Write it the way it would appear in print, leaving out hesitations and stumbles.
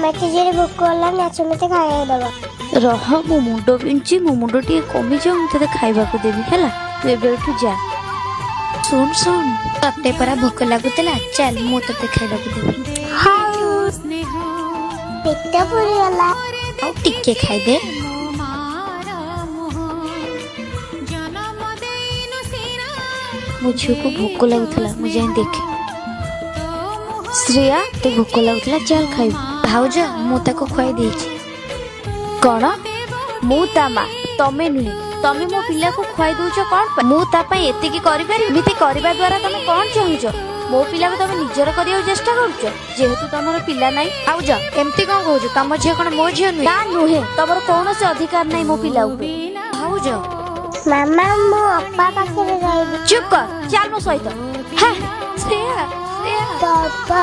मत जे भोक गला नाच मत खाया दबा रह मो मुंड बिंची मो मुंड टी कमी जाऊ मुझे खाइबा को देबी हैला तू एबेठू जा। सुन सुन तते परा भोक लागुतला चल मु तते खाइबा को देबी। हाउ पेट पूरी गला ଆଉ ଟିକେ ଖାଇଦे। ମୋ ଝିଅକୁ ଭୋକ ଲାଗୁଥିଲା ମୁଁ ଯାଇ ଦେଖେ। ଶ୍ରେୟା ତୁ ଭୋକ ଲାଗୁଥିଲା ଚାଲ ଖାଇବୁ। ଭାଉଜ ମୁଁ ତାକୁ ଖୁଆଇ ଦେଇଛି। କଣ ମୁଁ ତା ମା ତମେ ନୁହେଁ ତମେ ମୋ ପିଲାକୁ ଖୁଆଇ ଦଉଛ କଣ ପାଇଁ? ମୁଁ ତା ପାଇଁ ଏତିକି କରିପାରିବି? ଏମିତି କରିବା ଦ୍ୱାରା ତମେ କଣ ଚାହୁଁଛ? ମୋ ପିଲାକୁ ତମେ ନିଜର କରିବାକୁ ଚେଷ୍ଟା କରୁଛ ଯେହେତୁ ତମର ପିଲା ନାହିଁ। ଭାଉଜ ଏମିତି କଣ କହୁଛ? ତମ ଝିଅ କଣ ମୋ ଝିଅ ନୁହେଁ? ତା ନୁହେଁ ତମର କୌଣସି ଅଧିକାର ନାହିଁ ମୋ ପିଲା ଉପରେ। ଭାଉଜ ମାମା ମୁଁ ଅପା ପାଖରେ ରହିବି। ଚୁପ କର ଚାଲ ମୋ ସହିତ। ଶ୍ରେୟା ଶ୍ରେୟା ବାବା